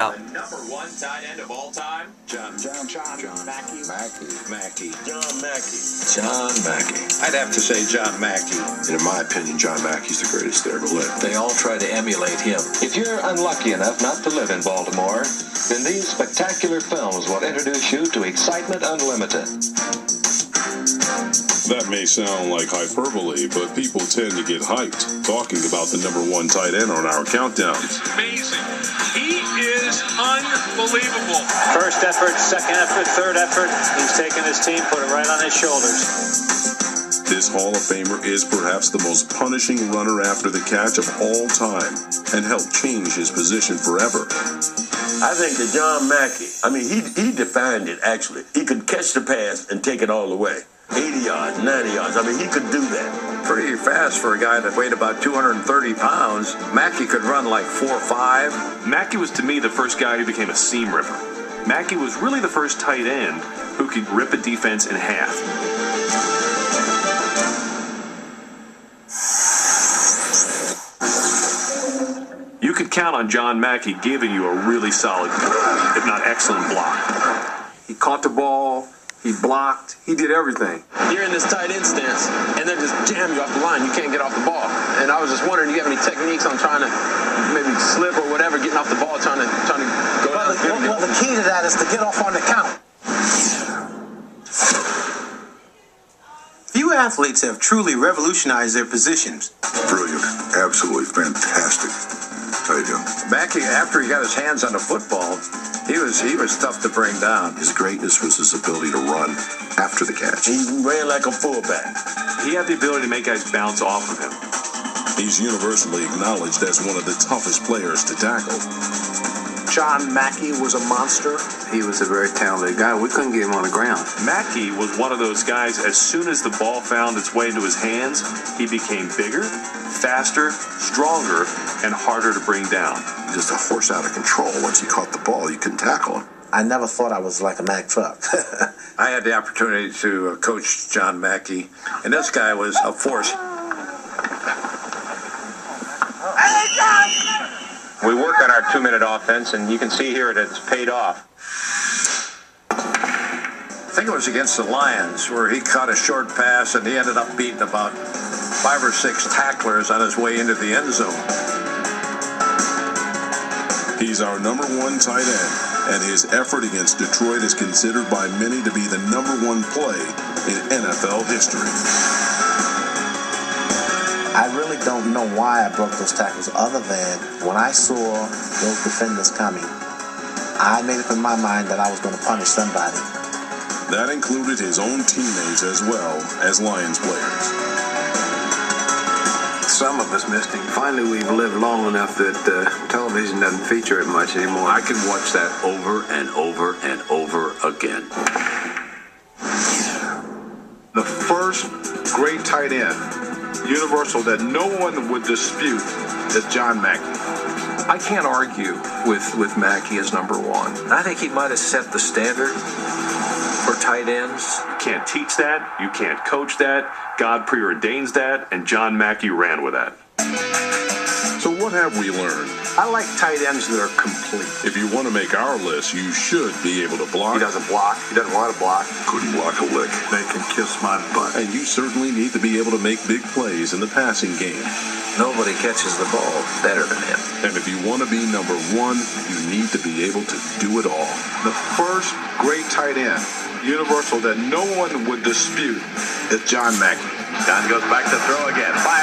The number one tight end of all time? John Mackey. John Mackey. I'd have to say John Mackey. And in my opinion, John Mackey's the greatest there ever lived. They all try to emulate him. If you're unlucky enough not to live in Baltimore, then these spectacular films will introduce you to excitement unlimited. That may sound like hyperbole, but people tend to get hyped talking about the number one tight end on our countdown. It's amazing. He is unbelievable. First effort, second effort, third effort. He's taken his team, put it right on his shoulders. This Hall of Famer is perhaps the most punishing runner after the catch of all time and helped change his position forever. I think that John Mackey, he defined it, actually. He could catch the pass and take it all the way. 80 yards, 90 yards. He could do that. Pretty fast for a guy that weighed about 230 pounds. Mackey could run like 4.5. Mackey was, to me, the first guy who became a seam ripper. Mackey was really the first tight end who could rip a defense in half. You could count on John Mackey giving you a really solid, if not excellent, block. He caught the ball. He blocked. He did everything. You're in this tight end stance, and they just jam you off the line. You can't get off the ball. And I was just wondering, do you have any techniques on trying to maybe slip or whatever, getting off the ball, trying to go down? Well, the key to that is to get off on the count. Few athletes have truly revolutionized their positions. Brilliant. Absolutely fantastic. Tell you. Mackey, after he got his hands on the football, he was tough to bring down. His greatness was his ability to run after the catch. He ran like a fullback. He had the ability to make guys bounce off of him. He's universally acknowledged as one of the toughest players to tackle. John Mackey was a monster. He was a very talented guy. We couldn't get him on the ground. Mackey was one of those guys, as soon as the ball found its way into his hands, he became bigger, faster, stronger, and harder to bring down. Just a horse out of control. Once he caught the ball, you couldn't tackle him. I never thought I was like a Mack truck. I had the opportunity to coach John Mackey, and this guy was a force. We work on our 2-minute offense, and you can see here that it's paid off. I think it was against the Lions where he caught a short pass, and he ended up beating about 5 or 6 tacklers on his way into the end zone. He's our number one tight end, and his effort against Detroit is considered by many to be the number one play in NFL history. I really don't know why I broke those tackles, other than when I saw those defenders coming, I made up in my mind that I was going to punish somebody. That included his own teammates as well as Lions players. Some of us missed him. Finally, we've lived long enough that television doesn't feature it much anymore. I can watch that over and over and over again. The first great tight end, universal, that no one would dispute, is John Mackey. I can't argue with Mackey as number one. I think he might have set the standard for tight ends. You can't teach that. You can't coach that. God preordains that, and John Mackey ran with that. So what have we learned? I like tight ends that are complete. If you want to make our list, you should be able to block. He doesn't block. He doesn't want to block. Couldn't block a lick. They can kiss my butt. And you certainly need to be able to make big plays in the passing game. Nobody catches the ball better than him. And if you want to be number one, you need to be able to do it all. The first great tight end, universal, that no one would dispute, is John Mackey. John goes back to throw again. Fire.